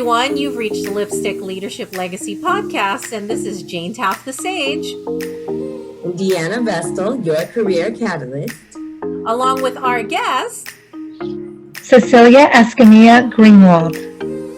everyone. You've reached the Lipstick Leadership Legacy Podcast, and this is JaneTaff the Sage. Deanna Vestal, your career catalyst. Along with our guest, Cecilia Escamilla-Greenwald.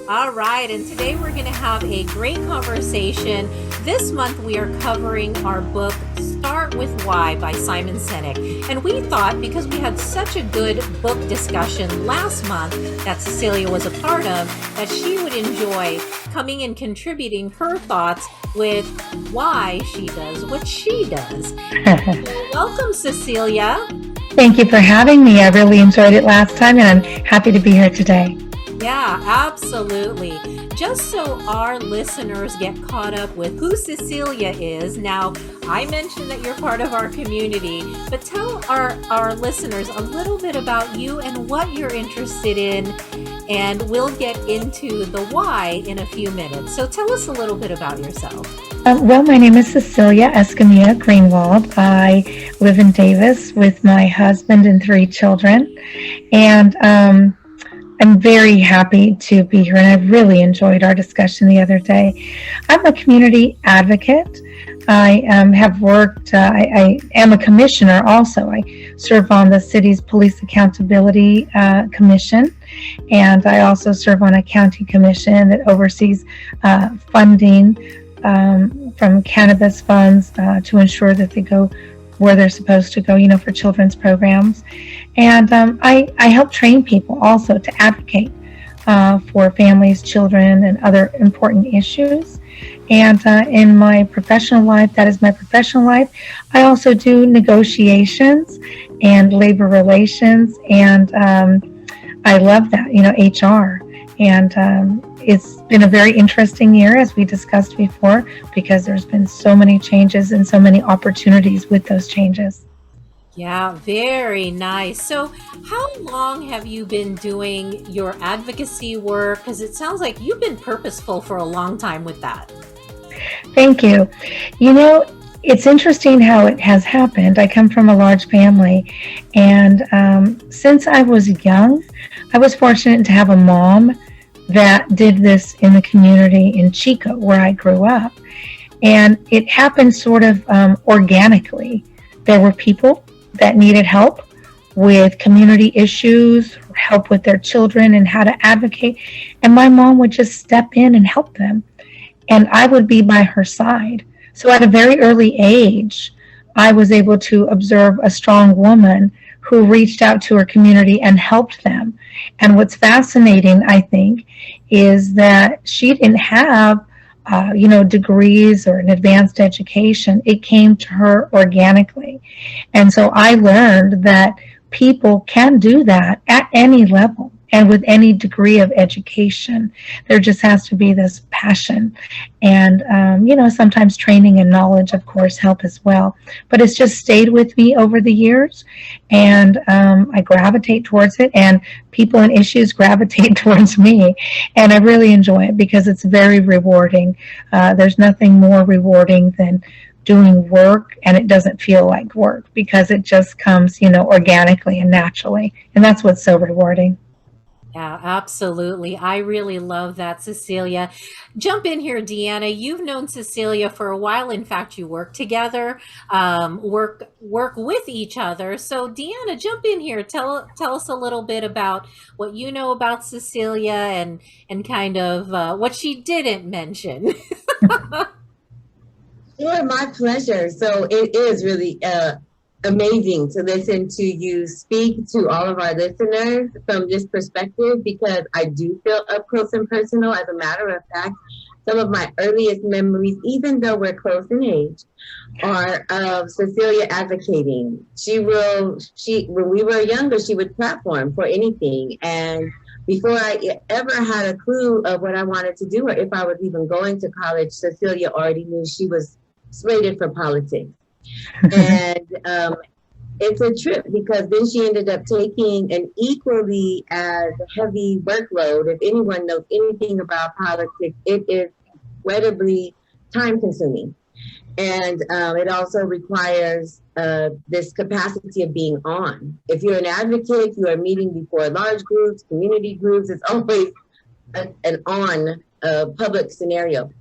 All right, and today we're going to have a great conversation. This month we are covering our book, Start With Why by Simon Sinek. And we thought, because we had such a good book discussion last month that Cecilia was a part of, that she would enjoy coming and contributing her thoughts with why she does what she does. Welcome, Cecilia. Thank you for having me. I really enjoyed it last time, and I'm happy to be here today. Yeah, absolutely. Just so our listeners get caught up with who Cecilia is. Now, I mentioned that you're part of our community, but tell our listeners a little bit about you and what you're interested in, and we'll get into the why in a few minutes. So tell us a little bit about yourself. Well, my name is Cecilia Escamilla-Greenwald. I live in Davis with my husband and 3 children, and I'm very happy to be here, and I really enjoyed our discussion the other day. I'm a community advocate. I have worked, I am a commissioner also. I serve on the city's Police Accountability Commission, and I also serve on a county commission that oversees funding from cannabis funds to ensure that they go where they're supposed to go, for children's programs. And I help train people also to advocate for families, children, and other important issues. And in my professional life, that is my professional life, I also do negotiations and labor relations, and I love that, HR. And it's been a very interesting year, as we discussed before, because there's been so many changes and so many opportunities with those changes. Yeah, very nice. So how long have you been doing your advocacy work? Because it sounds like you've been purposeful for a long time with that. Thank you. It's interesting how it has happened. I come from a large family, and since I was young, I was fortunate to have a mom that did this in the community in Chico, where I grew up. And it happened sort of organically. There were people that needed help with community issues, help with their children and how to advocate. And my mom would just step in and help them. And I would be by her side. So at a very early age, I was able to observe a strong woman who reached out to her community and helped them. And what's fascinating, I think, is that she didn't have degrees or an advanced education. It came to her organically. And so I learned that people can do that at any level and with any degree of education. There just has to be this passion. And, sometimes training and knowledge, of course, help as well. But it's just stayed with me over the years, and I gravitate towards it, and people and issues gravitate towards me. And I really enjoy it because it's very rewarding. There's nothing more rewarding than doing work and it doesn't feel like work, because it just comes, organically and naturally. And that's what's so rewarding. Yeah, absolutely. I really love that, Cecilia. Jump in here, Deanna. You've known Cecilia for a while. In fact, you work together, work with each other. So, Deanna, jump in here. Tell us a little bit about what you know about Cecilia and kind of what she didn't mention. Sure, my pleasure. So it is really amazing to listen to you speak to all of our listeners from this perspective, because I do feel up close and personal. As a matter of fact, some of my earliest memories, even though we're close in age, are of Cecilia advocating. When we were younger, she would platform for anything. And before I ever had a clue of what I wanted to do, or if I was even going to college, Cecilia already knew she was slated for politics. And it's a trip, because then she ended up taking an equally as heavy workload. If anyone knows anything about politics, it is incredibly time consuming. And it also requires this capacity of being on. If you're an advocate, you are meeting before large groups, community groups. It's always an on public scenario.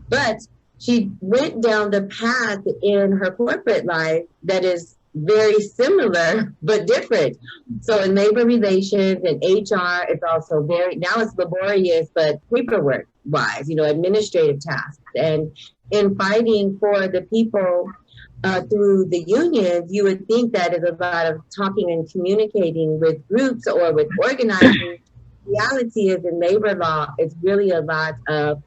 But she went down the path in her corporate life that is very similar but different. So in labor relations and HR, it's also now it's laborious, but paperwork wise, administrative tasks. And in fighting for the people through the unions, you would think that is a lot of talking and communicating with groups or with organizing. Reality is in labor law, it's really a lot of,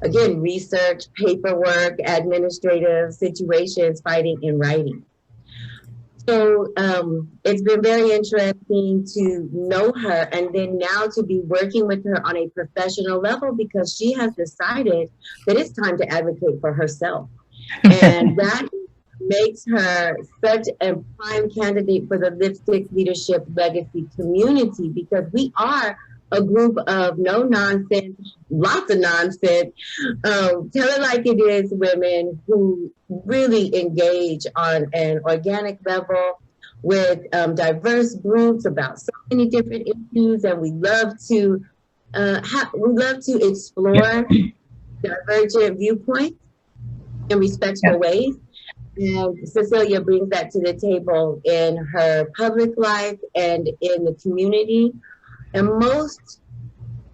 again, research, paperwork, administrative situations, fighting in writing. So it's been very interesting to know her, and then now to be working with her on a professional level, because she has decided that it's time to advocate for herself. And that makes her such a prime candidate for the Lipstick Leadership Legacy community, because we are a group of no nonsense, lots of nonsense, tell it like it is women who really engage on an organic level with diverse groups about so many different issues, and we love to explore divergent viewpoints in respectful ways. And Cecilia brings that to the table in her public life and in the community. And most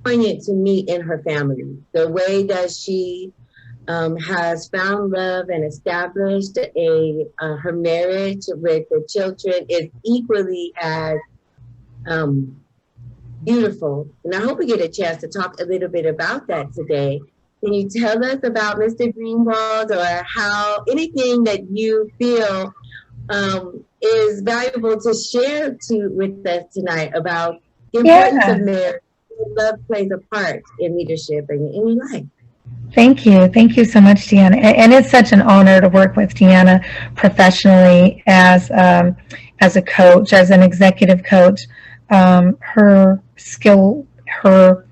poignant to me in her family, the way that she has found love and established her marriage with the children is equally as beautiful. And I hope we get a chance to talk a little bit about that today. Can you tell us about Mr. Greenwald, or anything that you feel is valuable to share with us tonight about the importance of marriage? Love plays a part in leadership and in your life. Thank you. Thank you so much, Deanna. And it's such an honor to work with Deanna professionally as a coach, as an executive coach. Her skill, her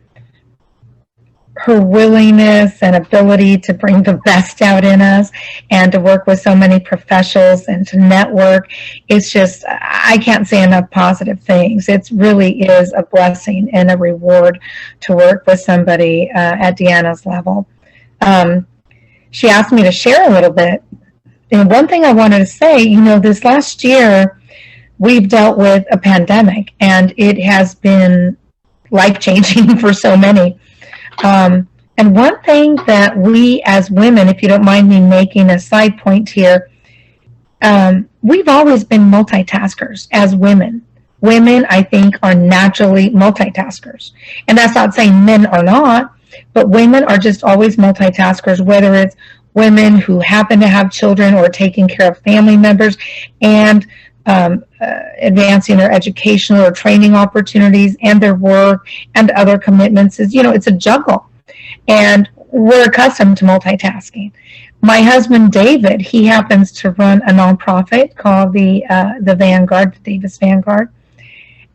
willingness and ability to bring the best out in us and to work with so many professionals and to network. It's just, I can't say enough positive things. It really is a blessing and a reward to work with somebody at Deanna's level. She asked me to share a little bit. And one thing I wanted to say, this last year, we've dealt with a pandemic, and it has been life-changing for so many. And one thing that we as women, if you don't mind me making a side point here, we've always been multitaskers as women. Women, I think, are naturally multitaskers. And that's not saying men are not, but women are just always multitaskers, whether it's women who happen to have children or taking care of family members and advancing their educational or training opportunities and their work and other commitments. It's a juggle, and we're accustomed to multitasking. My husband David, he happens to run a nonprofit called the Vanguard, the Davis Vanguard,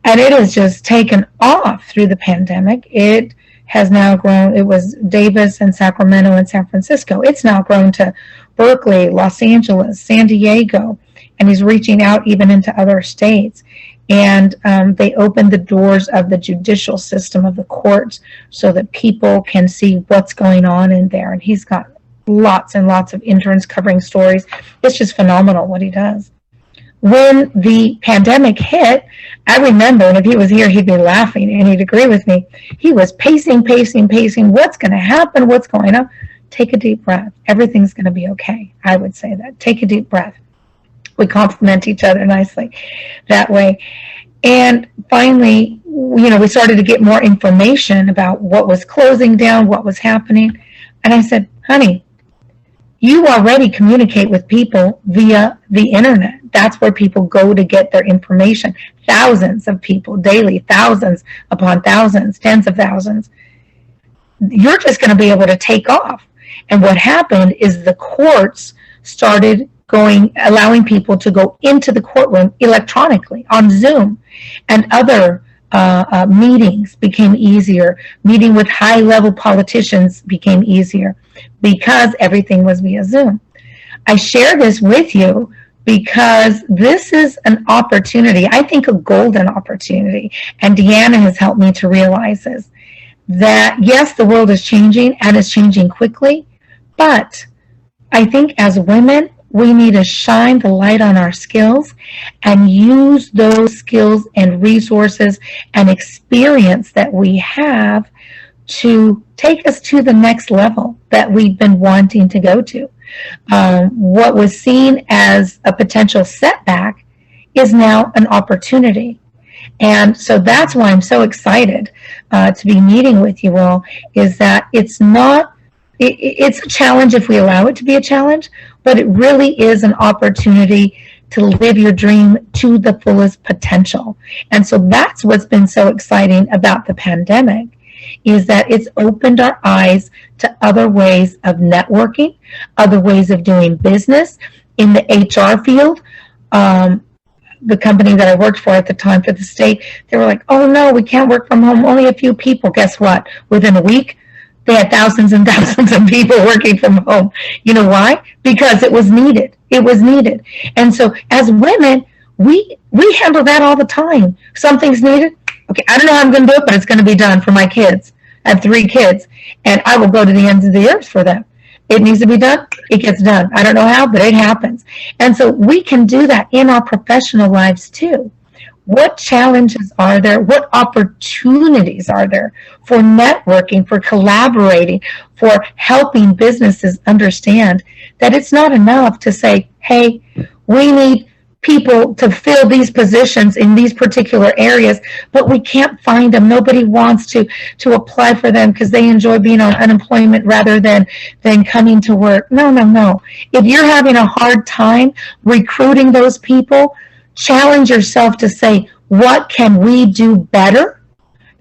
and it has just taken off through the pandemic. It has now grown. It was Davis and Sacramento and San Francisco. It's now grown to Berkeley, Los Angeles, San Diego, and he's reaching out even into other states. And they opened the doors of the judicial system of the courts so that people can see what's going on in there. And he's got lots and lots of interns covering stories. It's just phenomenal what he does. When the pandemic hit, I remember, and if he was here, he'd be laughing and he'd agree with me. He was pacing. What's going to happen? What's going on? Take a deep breath. Everything's going to be okay. I would say that. Take a deep breath. We complement each other nicely that way. And finally, we started to get more information about what was closing down, what was happening. And I said, honey, you already communicate with people via the internet. That's where people go to get their information. Thousands of people daily, thousands upon thousands, tens of thousands. You're just going to be able to take off. And what happened is the courts started allowing people to go into the courtroom electronically on Zoom, and other meetings became easier. Meeting with high-level politicians became easier because everything was via Zoom. I share this with you because this is an opportunity, I think a golden opportunity, and Deanna has helped me to realize this, that, yes, the world is changing and it's changing quickly, but I think as women, we need to shine the light on our skills and use those skills and resources and experience that we have to take us to the next level that we've been wanting to go to. What was seen as a potential setback is now an opportunity. And so that's why I'm so excited to be meeting with you all, is that it's a challenge if we allow it to be a challenge, but it really is an opportunity to live your dream to the fullest potential. And so that's what's been so exciting about the pandemic, is that it's opened our eyes to other ways of networking, other ways of doing business. In the HR field, the company that I worked for at the time for the state, they were like, oh no, we can't work from home, only a few people. Guess what? Within a week, they had thousands and thousands of people working from home. You know why? Because it was needed. It was needed. And so as women, we handle that all the time. Something's needed. Okay, I don't know how I'm going to do it, but it's going to be done for my kids. I have 3 kids, and I will go to the ends of the earth for them. It needs to be done. It gets done. I don't know how, but it happens. And so we can do that in our professional lives too. What challenges are there? What opportunities are there for networking, for collaborating, for helping businesses understand that it's not enough to say, hey, we need people to fill these positions in these particular areas, but we can't find them. Nobody wants to apply for them because they enjoy being on unemployment rather than coming to work. No. If you're having a hard time recruiting those people, challenge yourself to say, what can we do better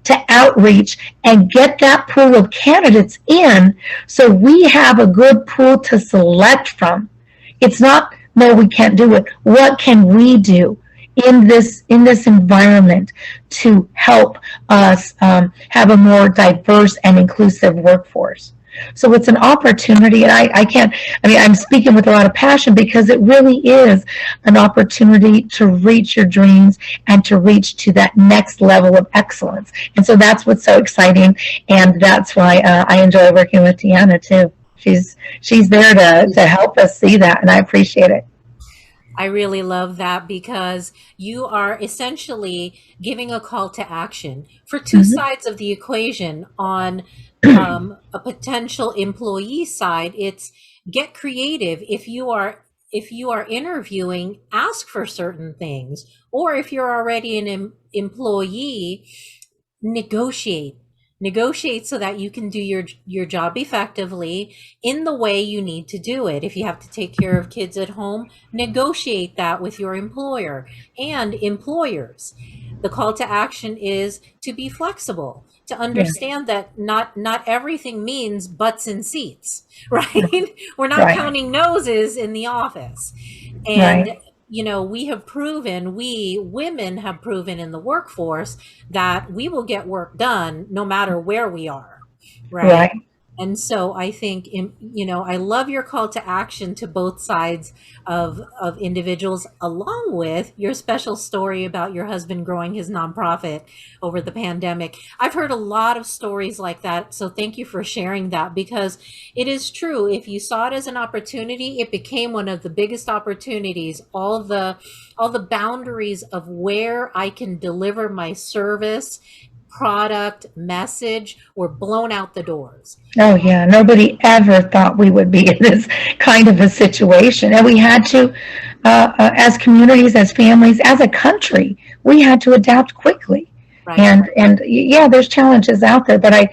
to outreach and get that pool of candidates in so we have a good pool to select from? It's not, no, we can't do it. What can we do in this environment to help us have a more diverse and inclusive workforce? So it's an opportunity, and I'm speaking with a lot of passion because it really is an opportunity to reach your dreams and to reach to that next level of excellence. And so that's what's so exciting, and that's why I enjoy working with Deanna too. She's there to help us see that, and I appreciate it. I really love that, because you are essentially giving a call to action for two sides of the equation. On a potential employee side, it's get creative. If you are interviewing, ask for certain things, or if you're already an employee, negotiate so that you can do your job effectively in the way you need to do it. If you have to take care of kids at home, negotiate that with your employer. And employers, the call to action is to be flexible, to understand that not everything means butts in seats, right? We're not counting noses in the office. And you know, we women have proven in the workforce that we will get work done no matter where we are, right? And so I think, you know, I love your call to action to both sides of individuals, along with your special story about your husband growing his nonprofit over the pandemic. I've heard a lot of stories like that. So thank you for sharing that, because it is true. If you saw it as an opportunity, it became one of the biggest opportunities. All the boundaries of where I can deliver my service, product, message were blown out the doors. Oh yeah, nobody ever thought we would be in this kind of a situation, and we had to, as communities, as families, as a country, we had to adapt quickly. And yeah, there's challenges out there, but I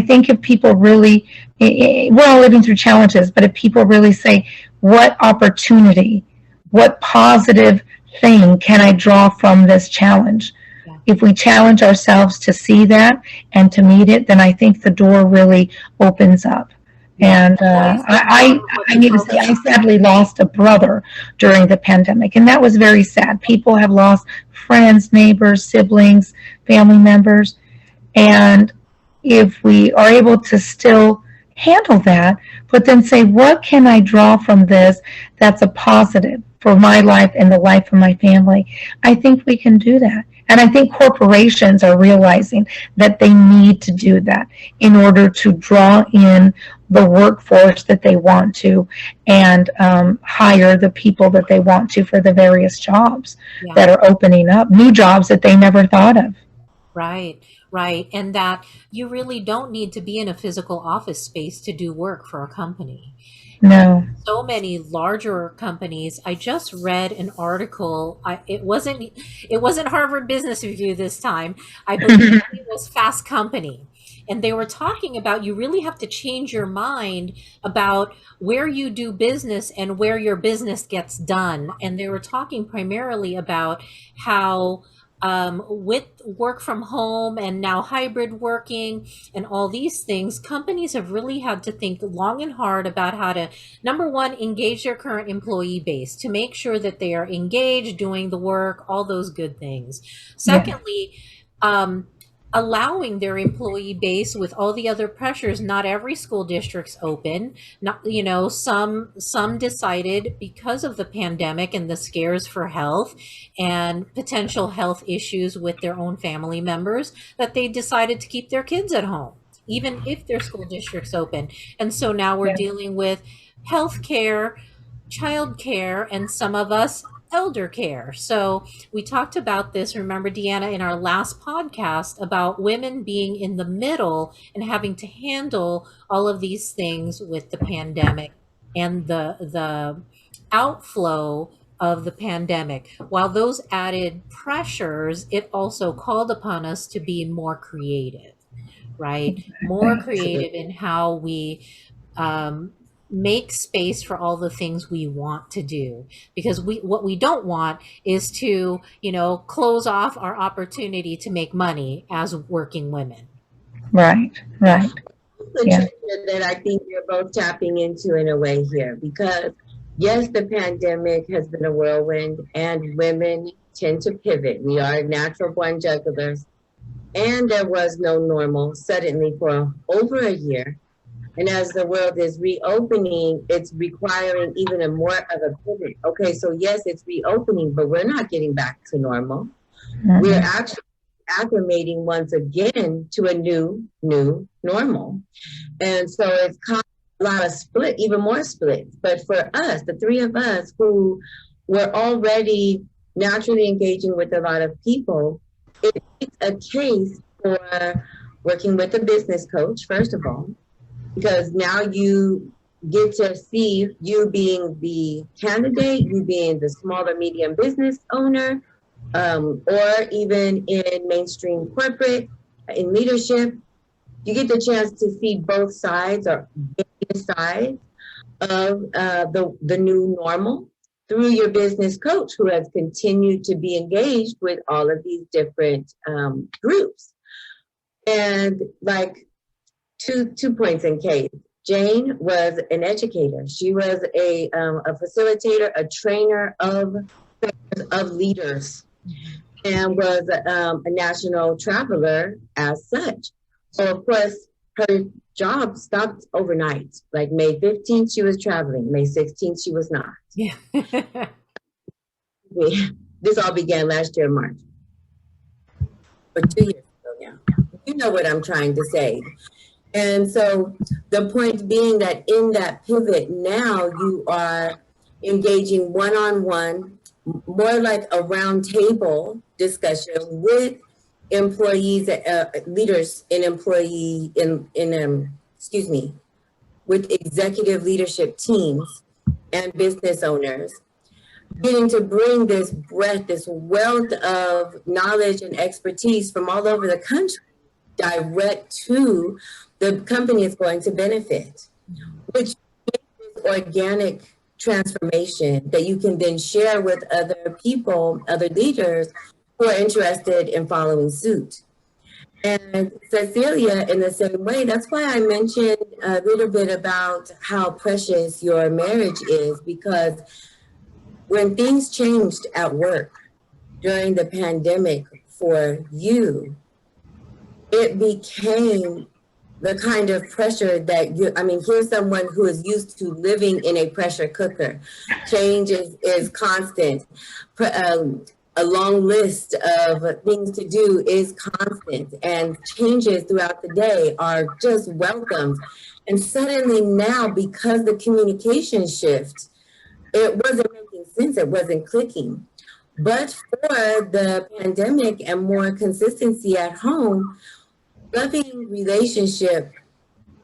think if people really, we're all living through challenges, but if people really say, what opportunity, what positive thing can I draw from this challenge? If we challenge ourselves to see that and to meet it, then I think the door really opens up. And I need to say, I sadly lost a brother during the pandemic, and that was very sad. People have lost friends, neighbors, siblings, family members. And if we are able to still handle that, but then say, what can I draw from this that's a positive for my life and the life of my family? I think we can do that. And I think corporations are realizing that they need to do that in order to draw in the workforce that they want to, and hire the people that they want to for the various jobs Yeah. that are opening up, new jobs that they never thought of. Right, right. And that you really don't need to be in a physical office space to do work for a company. No. So many larger companies. I just read an article. It wasn't Harvard Business Review this time. I believe it was Fast Company. And they were talking about you really have to change your mind about where you do business and where your business gets done. And they were talking primarily about how with work from home and now hybrid working and all these things, companies have really had to think long and hard about how to, number one, engage their current employee base to make sure that they are engaged, doing the work, all those good things. Secondly, allowing their employee base with all the other pressures. Not every school district's open. Not, some decided because of the pandemic and the scares for health and potential health issues with their own family members, that they decided to keep their kids at home, even if their school district's open. And so now we're dealing with health care, child care, and some of us elder care. So we talked about this, remember, Deanna, in our last podcast about women being in the middle and having to handle all of these things with the pandemic and the outflow of the pandemic. While those added pressures, it also called upon us to be more creative, right? More creative in how we make space for all the things we want to do, because what we don't want is to close off our opportunity to make money as working women. Right. The trend that I think you're both tapping into in a way here, because yes, the pandemic has been a whirlwind and women tend to pivot. We are natural born jugglers, and there was no normal suddenly for over a year. And as the world is reopening, it's requiring even a more of a pivot. Okay, so yes, it's reopening, but we're not getting back to normal. We're actually acclimating once again to a new normal. And so it's caused a lot of split, even more splits. But for us, the three of us who were already naturally engaging with a lot of people, it's a case for working with a business coach, first of all, because now you get to see you being the candidate, you being the small or medium business owner, or even in mainstream corporate, in leadership. You get the chance to see both sides or various sides of the new normal through your business coach, who has continued to be engaged with all of these different groups. And like, two points in case. Jane was an educator. She was a facilitator, a trainer of leaders, and was a national traveler as such. So of course, her job stopped overnight. Like May 15th, she was traveling. May 16th, she was not. Yeah. This all began last year in March. Or 2 years ago now. You know what I'm trying to say. And so the point being that in that pivot now, you are engaging one-on-one, more like a round table discussion with employees, leaders with executive leadership teams and business owners, getting to bring this breadth, this wealth of knowledge and expertise from all over the country direct to the company is going to benefit, which is organic transformation that you can then share with other people, other leaders who are interested in following suit. And Cecilia, in the same way, that's why I mentioned a little bit about how precious your marriage is, because when things changed at work during the pandemic for you, it became the kind of pressure that here's someone who is used to living in a pressure cooker. Change is constant. a long list of things to do is constant, and changes throughout the day are just welcomed. And suddenly now, because the communication shift, it wasn't making sense, it wasn't clicking. But for the pandemic and more consistency at home, loving relationship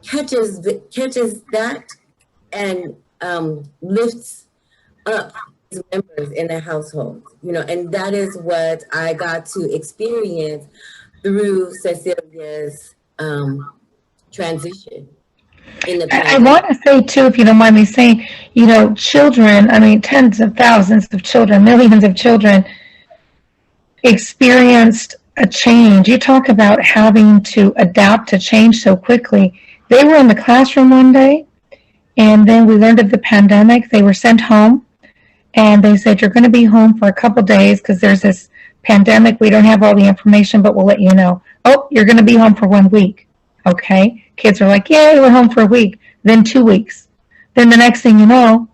catches that and lifts up members in a household, and that is what I got to experience through Cecilia's transition in the I pandemic. want to say too, if you don't mind me saying, children, I mean, tens of thousands of children, millions of children experienced a change. You talk about having to adapt to change so quickly. They were in the classroom one day, and then we learned of the pandemic. They were sent home, and they said, you're going to be home for a couple days because there's this pandemic. We don't have all the information, but we'll let you know. Oh, you're going to be home for 1 week. Okay. Kids are like, yay, we're home for a week. Then 2 weeks. Then the next thing you know,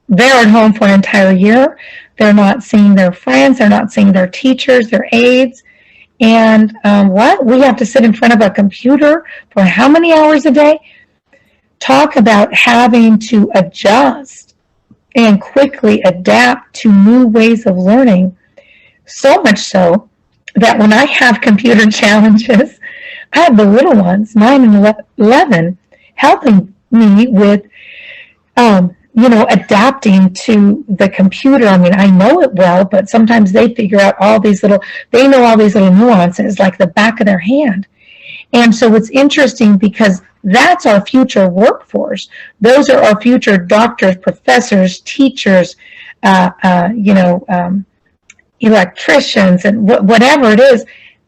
they're at home for an entire year. They're not seeing their friends. They're not seeing their teachers, their aides. And what? We have to sit in front of a computer for how many hours a day? Talk about having to adjust and quickly adapt to new ways of learning. So much so that when I have computer challenges, I have the little ones, 9 and 11, helping me with adapting to the computer. I mean, I know it well, but sometimes they figure out they know all these little nuances like the back of their hand. And so it's interesting because that's our future workforce. Those are our future doctors, professors, teachers, electricians, and whatever it is.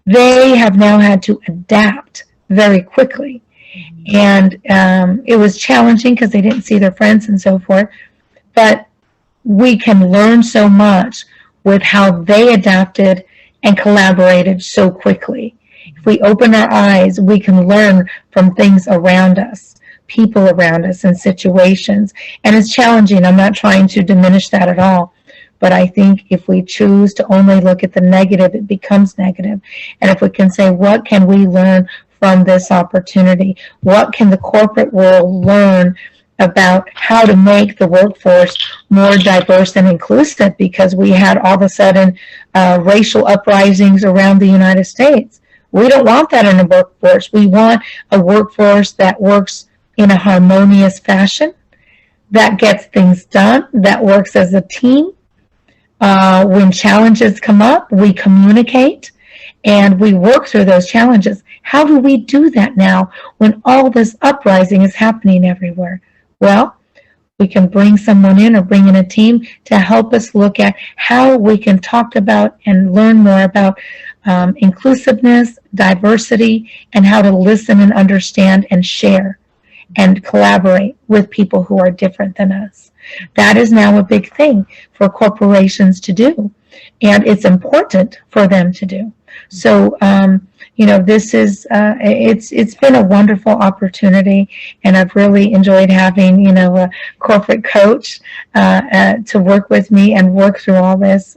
They have now had to adapt very quickly. And it was challenging because they didn't see their friends and so forth. But we can learn so much with how they adapted and collaborated so quickly. If we open our eyes, we can learn from things around us, people around us, and situations. And it's challenging. I'm not trying to diminish that at all. But I think if we choose to only look at the negative, it becomes negative. And if we can say, what can we learn from this opportunity? What can the corporate world learn about how to make the workforce more diverse and inclusive? Because we had all of a sudden racial uprisings around the United States. We don't want that in a workforce. We want a workforce that works in a harmonious fashion, that gets things done, that works as a team. When challenges come up, we communicate and we work through those challenges. How do we do that now when all this uprising is happening everywhere? Well, we can bring someone in or bring in a team to help us look at how we can talk about and learn more about inclusiveness, diversity, and how to listen and understand and share and collaborate with people who are different than us. That is now a big thing for corporations to do, and it's important for them to do. So, this is it's been a wonderful opportunity, and I've really enjoyed having a corporate coach to work with me and work through all this.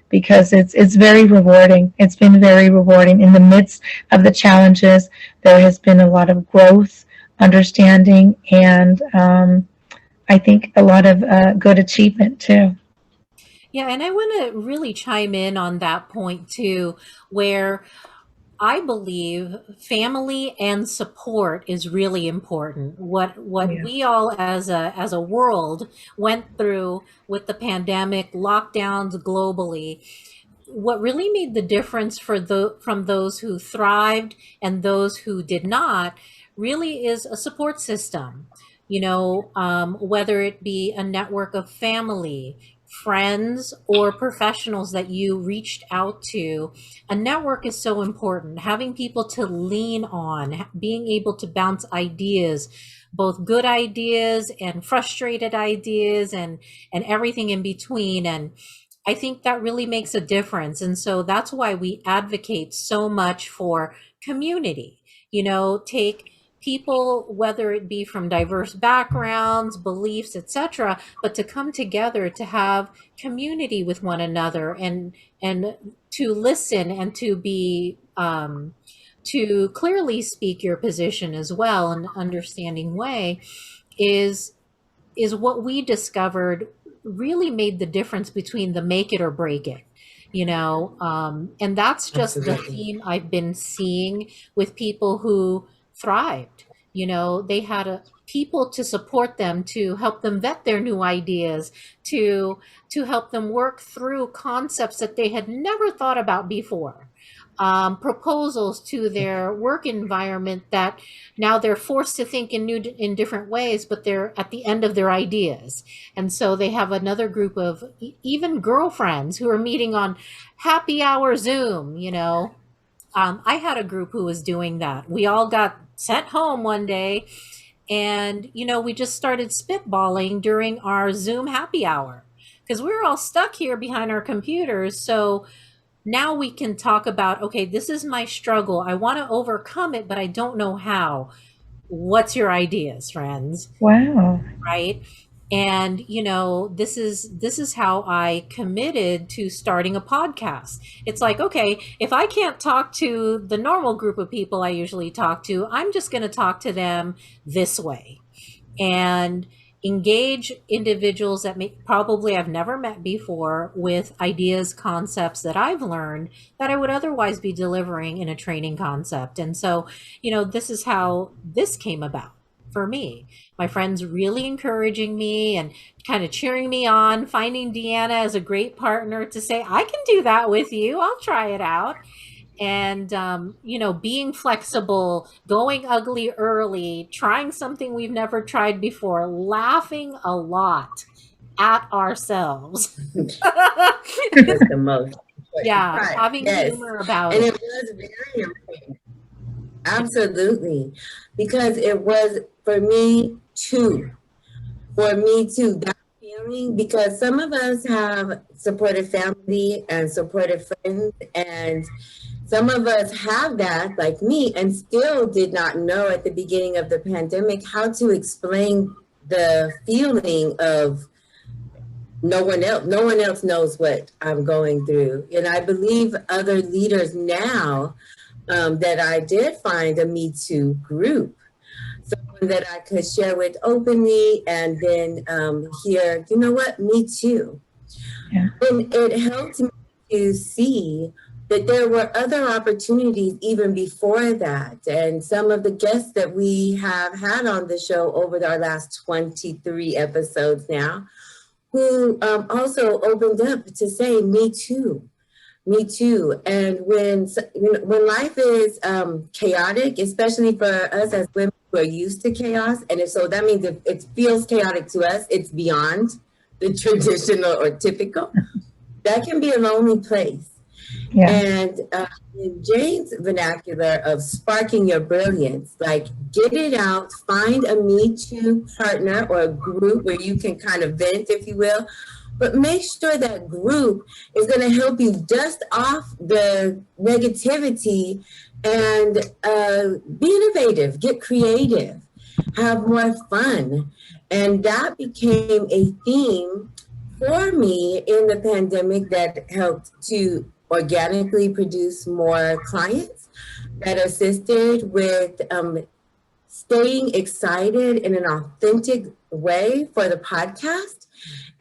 Because it's very rewarding. It's been very rewarding. In the midst of the challenges, there has been a lot of growth, understanding, and I think a lot of good achievement too. Yeah, and I want to really chime in on that point too, where I believe family and support is really important. What Yeah. we all as a world went through with the pandemic, lockdowns globally, what really made the difference from those who thrived and those who did not really is a support system. Whether it be a network of family, friends, or professionals that you reached out to, a network is so important. Having people to lean on, being able to bounce ideas, both good ideas and frustrated ideas and everything in between. And I think that really makes a difference. And so that's why we advocate so much for community. Take people, whether it be from diverse backgrounds, beliefs, etc., but to come together to have community with one another and to listen and to be to clearly speak your position as well in an understanding way is what we discovered really made the difference between the make it or break it, and that's just the Absolutely. theme I've been seeing with people who thrived. They had people to support them, to help them vet their new ideas, to help them work through concepts that they had never thought about before, proposals to their work environment that now they're forced to think in different ways, but they're at the end of their ideas. And so they have another group of even girlfriends who are meeting on happy hour Zoom. I had a group who was doing that. We all got sent home one day, and we just started spitballing during our Zoom happy hour because we were all stuck here behind our computers. So now we can talk about, okay, this is my struggle. I want to overcome it, but I don't know how. What's your ideas, friends? Wow. Right? And this is how I committed to starting a podcast. It's like, okay, if I can't talk to the normal group of people I usually talk to, I'm just going to talk to them this way and engage individuals that probably I've never met before with ideas, concepts that I've learned that I would otherwise be delivering in a training concept. And so, this is how this came about for me. My friends really encouraging me and kind of cheering me on, finding Deanna as a great partner to say, I can do that with you. I'll try it out. And, being flexible, going ugly early, trying something we've never tried before, laughing a lot at ourselves. That's the most. Yeah, Right. having Yes. humor about And it. it was very important. Absolutely. Because it was for me too. That feeling, because some of us have supportive family and supportive friends, and some of us have that, like me, and still did not know at the beginning of the pandemic how to explain the feeling of no one else knows what I'm going through. And I believe other leaders now that I did find a Me Too group, someone that I could share with openly, and then hear, you know what, me too. Yeah. And it helped me to see that there were other opportunities even before that. And some of the guests that we have had on the show over our last 23 episodes now, who also opened up to say, me too. Me too. And when life is chaotic, especially for us as women who are used to chaos, and if so, that means if it feels chaotic to us, it's beyond the traditional or typical. That can be a lonely place. Yeah. And in Jane's vernacular of sparking your brilliance, like get it out, find a Me Too partner or a group where you can kind of vent, if you will. But make sure that group is going to help you dust off the negativity and be innovative, get creative, have more fun. And that became a theme for me in the pandemic that helped to organically produce more clients, that assisted with staying excited in an authentic way for the podcast.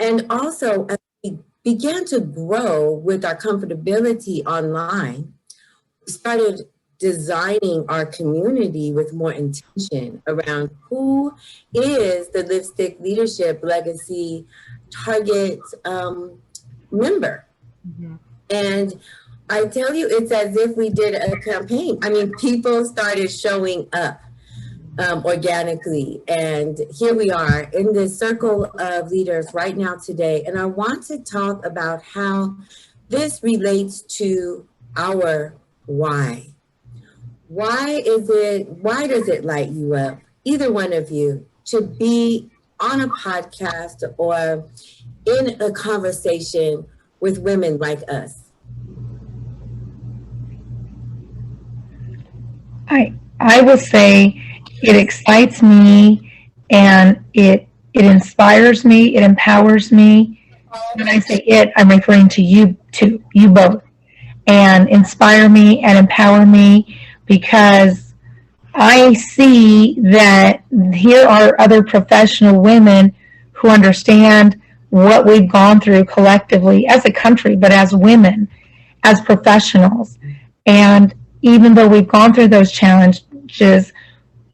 And also, as we began to grow with our comfortability online, we started designing our community with more intention around who is the Lipstick Leadership Legacy target member. Mm-hmm. And I tell you, it's as if we did a campaign. I mean, people started showing up organically. And here we are in this circle of leaders right now today. And I want to talk about how this relates to our why. Why does it light you up, either one of you, to be on a podcast or in a conversation with women like us? I will say it excites me, and it inspires me, it empowers me. When I say it, I'm referring to you both, and inspire me and empower me, because I see that here are other professional women who understand what we've gone through collectively as a country, but as women, as professionals. And even though we've gone through those challenges,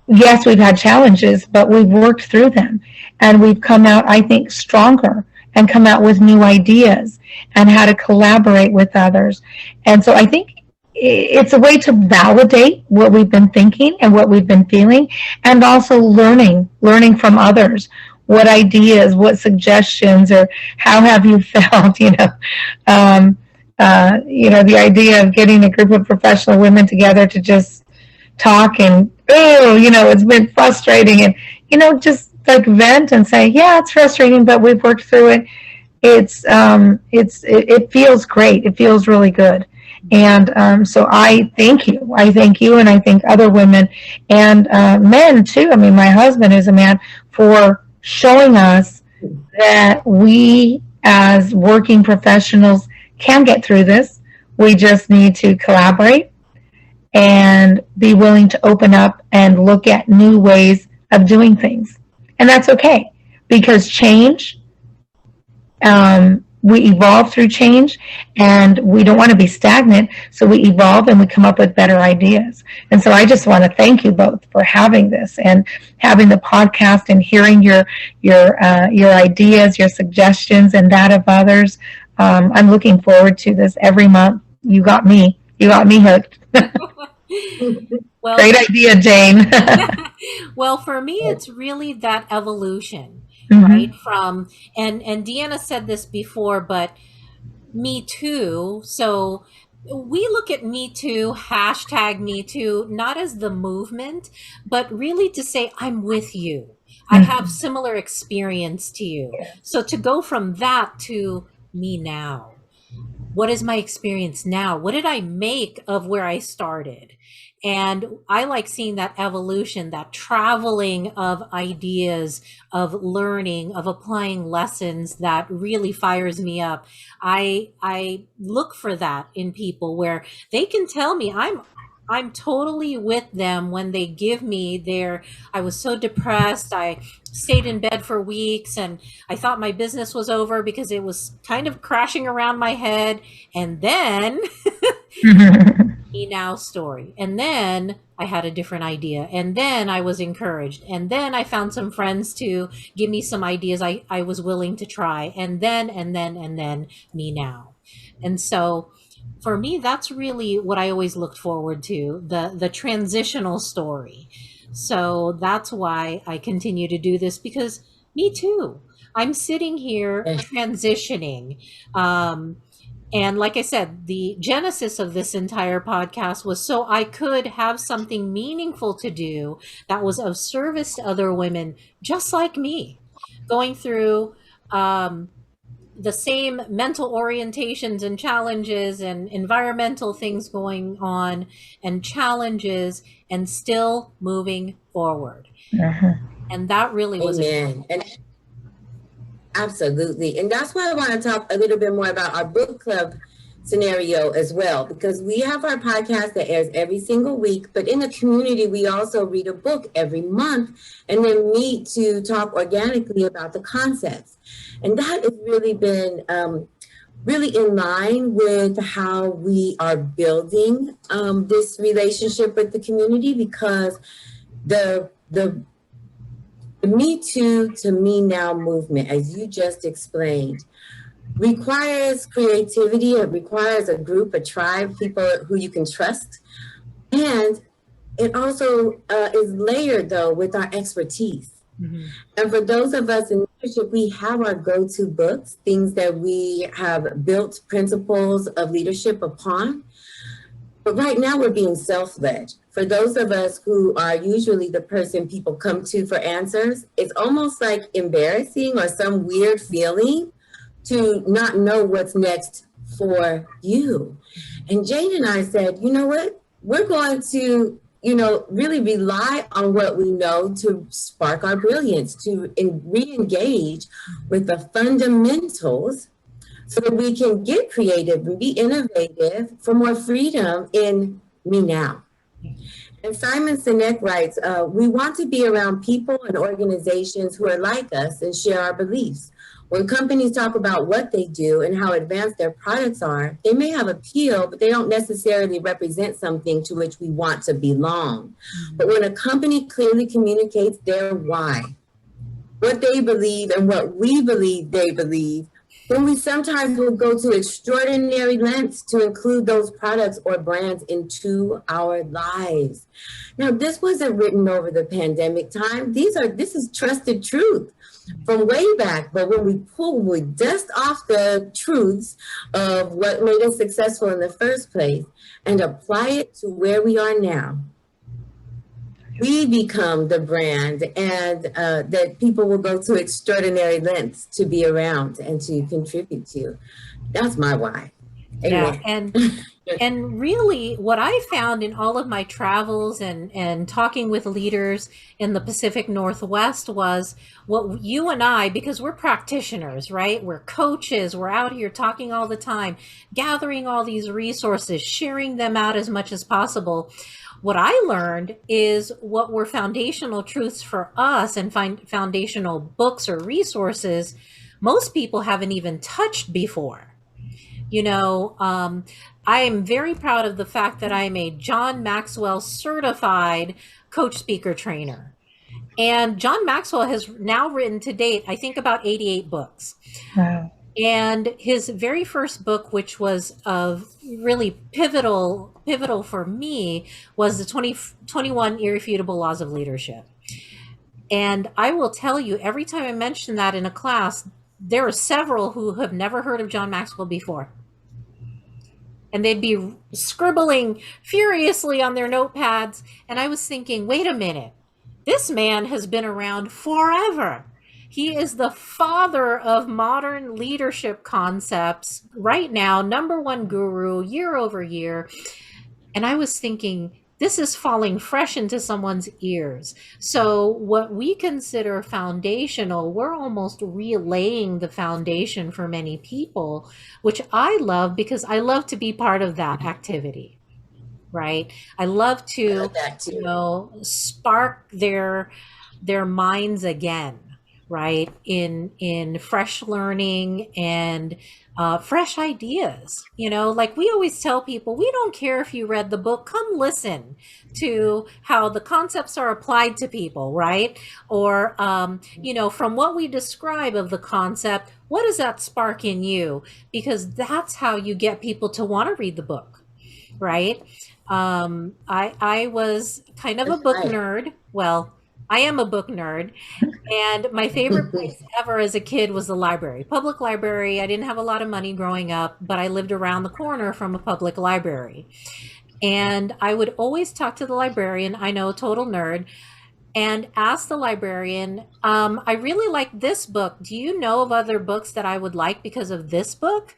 yes, we've had challenges, but we've worked through them. And we've come out, I think, stronger, and come out with new ideas and how to collaborate with others. And so I think it's a way to validate what we've been thinking and what we've been feeling, and also learning from others. What ideas, what suggestions, or how have you felt? The idea of getting a group of professional women together to just talk, and it's been frustrating, and just like vent and say, yeah, it's frustrating, but we've worked through it. It feels great. It feels really good. And so I thank you, and I thank other women and men too. I mean, my husband is a man, for showing us that we as working professionals can get through this. We just need to collaborate and be willing to open up and look at new ways of doing things. And that's okay, because change, we evolve through change, and we don't want to be stagnant. So we evolve and we come up with better ideas. And so I just want to thank you both for having this and having the podcast and hearing your ideas, your suggestions, and that of others. I'm looking forward to this every month. You got me hooked. Well, great idea, Jane. well, for me, it's really that evolution. Mm-hmm. Right? And Deanna said this before, but Me Too. So we look at Me Too, hashtag Me Too, not as the movement, but really to say, I'm with you. I have similar experience to you. So to go from that to me now, what is my experience now? What did I make of where I started? And I like seeing that evolution, that traveling of ideas, of learning, of applying lessons. That really fires me up. I look for that in people where they can tell me I'm totally with them when they give me I was so depressed. I stayed in bed for weeks, and I thought my business was over because it was kind of crashing around my head. And then me now story. And then I had a different idea. And then I was encouraged. And then I found some friends to give me some ideas I was willing to try. And then me now. And so for me, that's really what I always looked forward to, the transitional story. So that's why I continue to do this, because me too. I'm sitting here transitioning. And like I said, the genesis of this entire podcast was so I could have something meaningful to do that was of service to other women just like me, going through the same mental orientations and challenges and environmental things going on and challenges, and still moving forward. And that really was Amen. Absolutely. And that's why I want to talk a little bit more about our book club scenario as well, because we have our podcast that airs every single week, but in the community, we also read a book every month and then meet to talk organically about the concepts. And that has really been really in line with how we are building this relationship with the community, because the Me Too to Me Now movement, as you just explained, requires creativity. It requires a group, a tribe, people who you can trust. And it also is layered, though, with our expertise. And for those of us in leadership, we have our go-to books, things that we have built principles of leadership upon. But right now we're being self-led. For those of us who are usually the person people come to for answers, it's almost like embarrassing or some weird feeling to not know what's next for you. And Jane and I said, you know what? We're going to really rely on what we know to spark our brilliance, to re-engage with the fundamentals so that we can get creative and be innovative for more freedom in me now. And Simon Sinek writes, we want to be around people and organizations who are like us and share our beliefs. When companies talk about what they do and how advanced their products are, they may have appeal, but they don't necessarily represent something to which we want to belong. But when a company clearly communicates their why, what they believe and what we believe they believe, then we sometimes will go to extraordinary lengths to include those products or brands into our lives. Now, this wasn't written over the pandemic time. This is trusted truth from way back. But when we dust off the truths of what made us successful in the first place and apply it to where we are now, we become the brand, and that people will go to extraordinary lengths to be around and to contribute to. That's my why. Amen. Yeah, and really what I found in all of my travels and talking with leaders in the Pacific Northwest was what you and I, because we're practitioners, right? We're coaches, we're out here talking all the time, gathering all these resources, sharing them out as much as possible. What I learned is what were foundational truths for us and foundational books or resources most people haven't even touched before. I am very proud of the fact that I'm a John Maxwell certified coach, speaker, trainer. And John Maxwell has now written to date, I think, about 88 books. Wow. And his very first book, which was really pivotal for me, was the 21 Irrefutable Laws of Leadership. And I will tell you, every time I mention that in a class, there are several who have never heard of John Maxwell before. And they'd be scribbling furiously on their notepads. And I was thinking, wait a minute, this man has been around forever. He is the father of modern leadership concepts right now, #1 guru year over year. And I was thinking, this is falling fresh into someone's ears. So what we consider foundational, we're almost relaying the foundation for many people, which I love because I love to be part of that activity, right? I love to, spark their minds again, right? In fresh learning and fresh ideas. Like we always tell people, we don't care if you read the book, come listen to how the concepts are applied to people, right? Or, from what we describe of the concept, what does that spark in you? Because that's how you get people to want to read the book, right? I was kind of a book nerd. Well, I am a book nerd, and my favorite place ever as a kid was the library, public library. I didn't have a lot of money growing up, but I lived around the corner from a public library. And I would always talk to the librarian, I know, total nerd, and ask the librarian, I really like this book. Do you know of other books that I would like because of this book?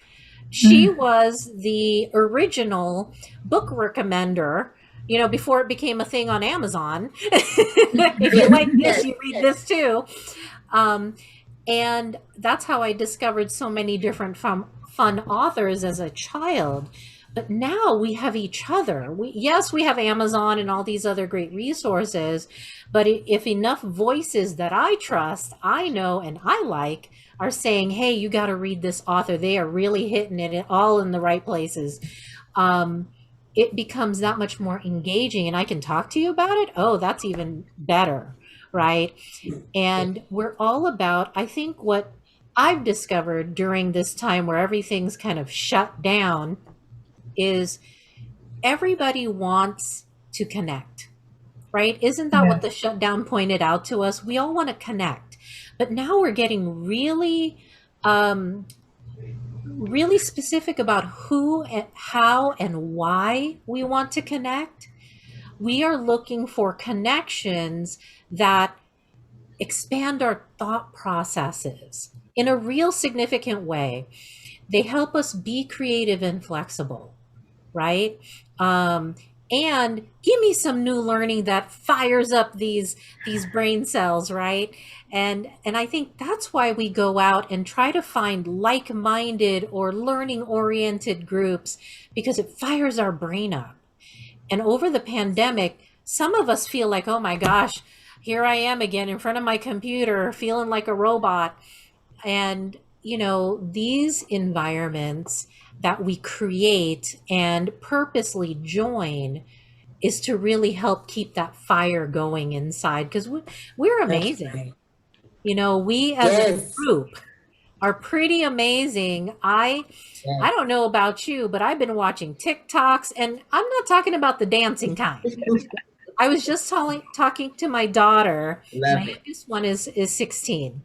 She was the original book recommender, before it became a thing on Amazon. If you like this, you read this too. And that's how I discovered so many different fun authors as a child. But now we have each other. We have Amazon and all these other great resources, but if enough voices that I trust, I know, and I like are saying, hey, you got to read this author. They are really hitting it all in the right places. It becomes that much more engaging, and I can talk to you about it. Oh, that's even better, right? And we're all about, I think what I've discovered during this time where everything's kind of shut down is everybody wants to connect, right? Isn't that what the shutdown pointed out to us? We all want to connect, but now we're getting really specific about who and how and why we want to connect. We are looking for connections that expand our thought processes in a real significant way. They help us be creative and flexible, right? and give me some new learning that fires up these brain cells, right? And I think that's why we go out and try to find like-minded or learning-oriented groups, because it fires our brain up. And over the pandemic, some of us feel like, oh my gosh, here I am again in front of my computer, feeling like a robot. And, you know, these environments that we create and purposely join is to really help keep that fire going inside, because we're amazing. Right. You know, we as a group are pretty amazing. I don't know about you, but I've been watching TikToks, and I'm not talking about the dancing kind. I was just talking to my daughter. My youngest one is 16.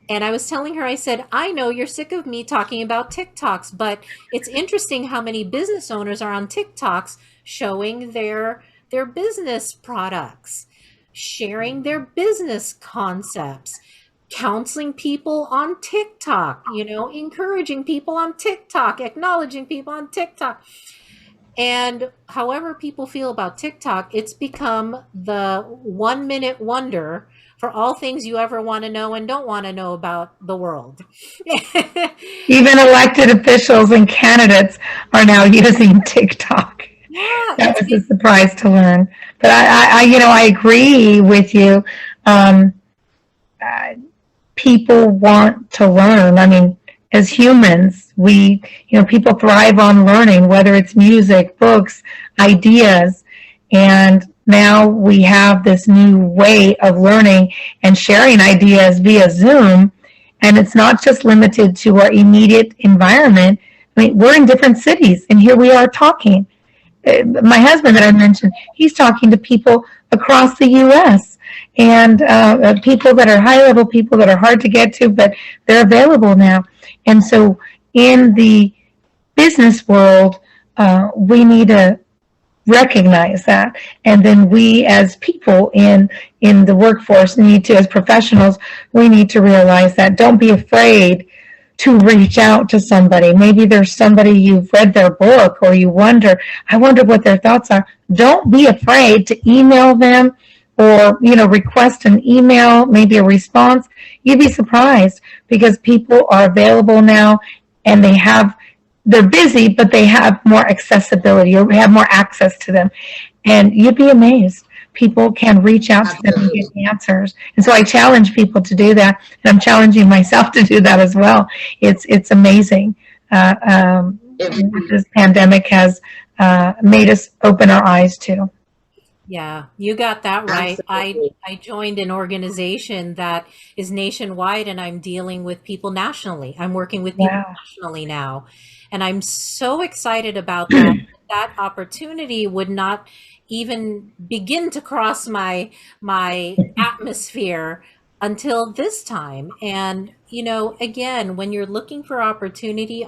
And I was telling her, I said, I know you're sick of me talking about TikToks, but it's interesting how many business owners are on TikToks showing their business products, sharing their business concepts, counseling people on TikTok, you know, encouraging people on TikTok, acknowledging people on TikTok. And however people feel about TikTok, it's become the 1 minute wonder for all things you ever want to know and don't want to know about the world. Even elected officials and candidates are now using TikTok. Yeah, that was a surprise to learn. But I agree with you. People want to learn. I mean, as humans, people thrive on learning, whether it's music, books, ideas. And now we have this new way of learning and sharing ideas via Zoom. And it's not just limited to our immediate environment. I mean, we're in different cities, and here we are talking. My husband that I mentioned, he's talking to people across the U.S. and people that are high-level people that are hard to get to, but they're available now. And so in the business world, we need to recognize that. And then we as people in the workforce need to, as professionals, we need to realize that. Don't be afraid to reach out to somebody. Maybe there's somebody you've read their book, or I wonder what their thoughts are. Don't be afraid to email them, or request an email, maybe a response. You'd be surprised, because people are available now, and they're busy, but they have more accessibility, or have more access to them. And you'd be amazed. People can reach out to them and get answers. And so I challenge people to do that. And I'm challenging myself to do that as well. It's amazing. This pandemic has made us open our eyes to. Yeah, you got that right. Absolutely. I joined an organization that is nationwide, and I'm dealing with people nationally. I'm working with people nationally now. And I'm so excited about that. That opportunity would not even begin to cross my atmosphere until this time. And again, when you're looking for opportunity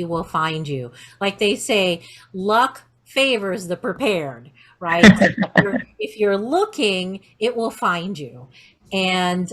will find you. Like they say, luck favors the prepared, right? If you're looking, it will find you. And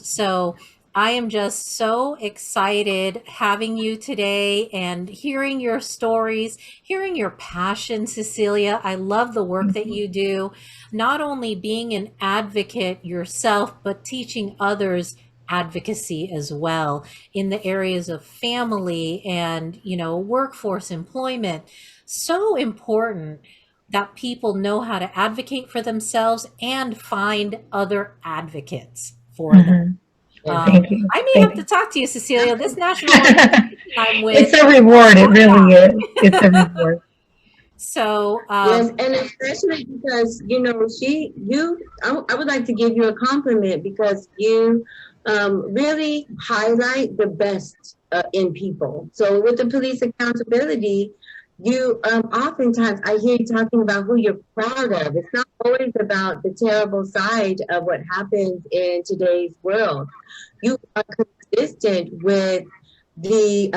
so I am just so excited having you today and hearing your stories, hearing your passion, Cecilia. I love the work that you do, not only being an advocate yourself, but teaching others advocacy as well in the areas of family and, workforce employment. So important that people know how to advocate for themselves and find other advocates for them. Thank you. I may have to talk to you, Cecilia. This national I'm with. It's a reward. It really is. It's a reward. So yes, and especially because I would like to give you a compliment, because you really highlight the best in people. So with the police accountability, you oftentimes I hear you talking about who you're proud of. It's not always about the terrible side of what happens in today's world. You are consistent with the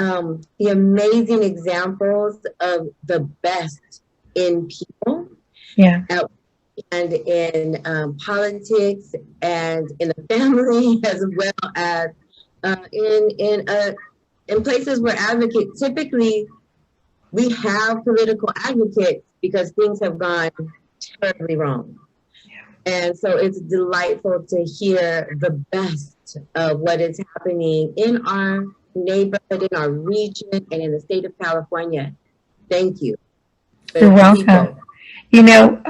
amazing examples of the best in people, and in politics, and in the family, as well as in places where advocates typically we have political advocates because things have gone terribly wrong. And so it's delightful to hear the best of what is happening in our neighborhood, in our region, and in the state of California. Thank you. You're welcome. You know,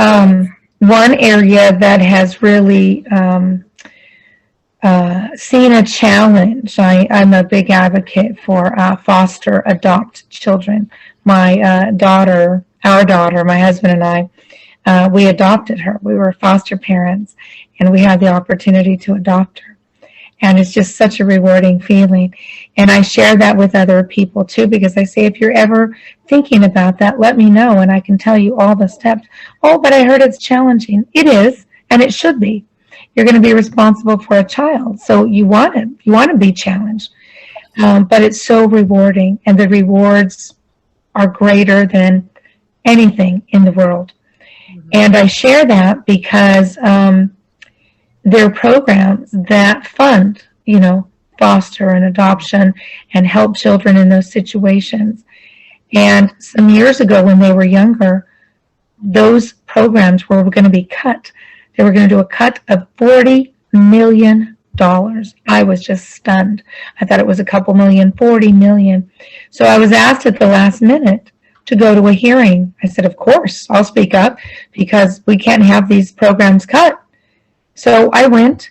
one area that has really seen a challenge, I'm a big advocate for foster adopt children. My daughter, my husband and I, we adopted her. We were foster parents, and we had the opportunity to adopt her. And it's just such a rewarding feeling. And I share that with other people too, because I say, if you're ever thinking about that, let me know, and I can tell you all the steps. Oh, but I heard it's challenging. It is, and it should be. You're going to be responsible for a child, so you want to be challenged. But it's so rewarding, and the rewards are greater than anything in the world. And I share that because there are programs that fund, foster and adoption and help children in those situations. And some years ago when they were younger, those programs were going to be cut. They were going to do a cut of $40 million. I was just stunned. I thought it was a couple million, 40 million. So I was asked at the last minute to go to a hearing. I said, of course, I'll speak up because we can't have these programs cut. So I went,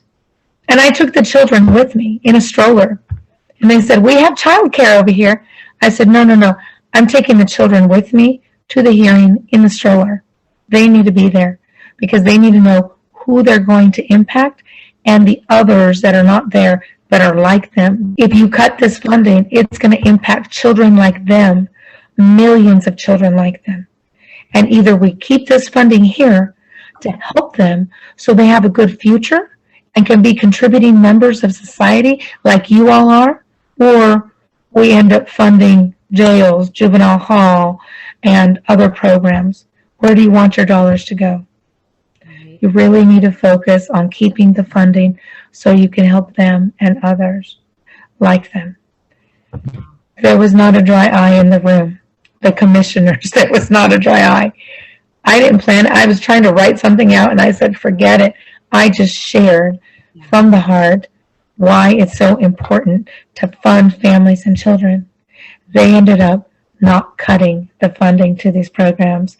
and I took the children with me in a stroller. And they said, we have childcare over here. I said, no. I'm taking the children with me to the hearing in the stroller. They need to be there because they need to know who they're going to impact and the others that are not there but are like them. If you cut this funding, it's going to impact children like them, millions of children like them. And either we keep this funding here to help them so they have a good future and can be contributing members of society like you all are, or we end up funding jails, juvenile hall, and other programs. Where do you want your dollars to go? You really need to focus on keeping the funding so you can help them and others like them. There was not a dry eye in the room. The commissioners, there was not a dry eye. I didn't plan it. I was trying to write something out, and I said, forget it. I just shared from the heart why it's so important to fund families and children. They ended up not cutting the funding to these programs.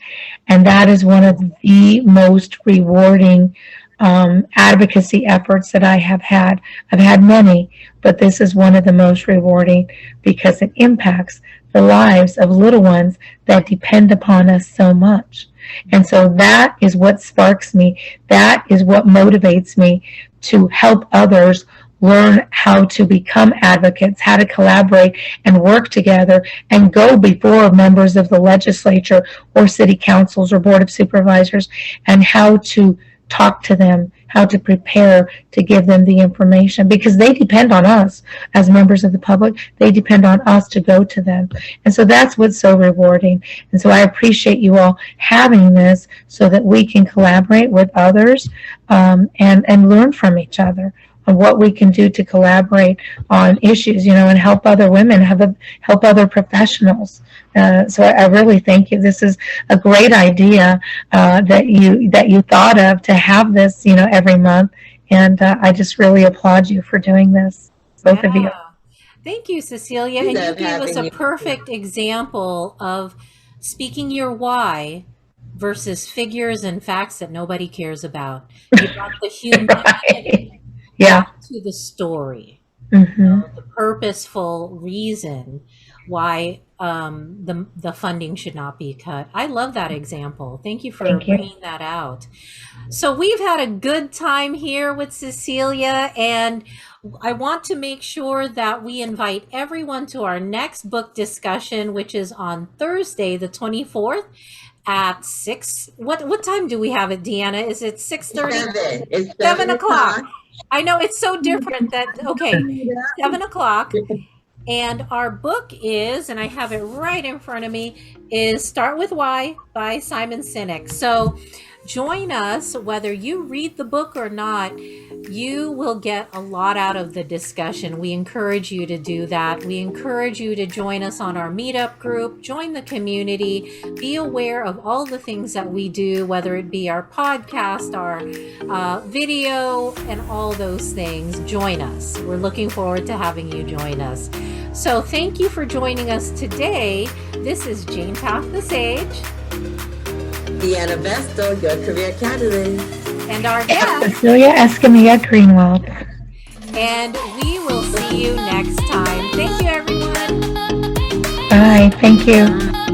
And that is one of the most rewarding advocacy efforts that I have had. I've had many, but this is one of the most rewarding because it impacts the lives of little ones that depend upon us so much. And so that is what sparks me. That is what motivates me to help others learn how to become advocates, how to collaborate and work together and go before members of the legislature or city councils or board of supervisors, and how to talk to them, how to prepare to give them the information, because they depend on us as members of the public. They depend on us to go to them. And so that's what's so rewarding. And so I appreciate you all having this so that we can collaborate with others and learn from each other on what we can do to collaborate on issues, and help other women, help other professionals. So I really thank you. This is a great idea that you thought of to have this, every month. And I just really applaud you for doing this, both of you. Thank you, Cecilia. And you gave us a perfect example of speaking your why versus figures and facts that nobody cares about. You brought the humanity to the story, the purposeful reason why the funding should not be cut. I love that example. Thank you for bringing that out. So we've had a good time here with Cecilia, and I want to make sure that we invite everyone to our next book discussion, which is on Thursday, the 24th at 6. What time do we have it, Deanna? Is it 6:30? It's 7 o'clock. I know it's so different that, 7 o'clock. And our book is, and I have it right in front of me, is Start With Why by Simon Sinek. So Join us, whether you read the book or not. You will get a lot out of the discussion. We encourage you to do that. We encourage you to join us on our meetup group, join the community, be aware of all the things that we do, whether it be our podcast, our video, and all those things. Join us. We're looking forward to having you join us. So thank you for joining us today. This is JaneTaff the Sage. Deanna Vestal, your career catalyst. And our guest, Cecilia Escamilla-Greenwald. and we will see you next time. Thank you, everyone. Bye. Thank you.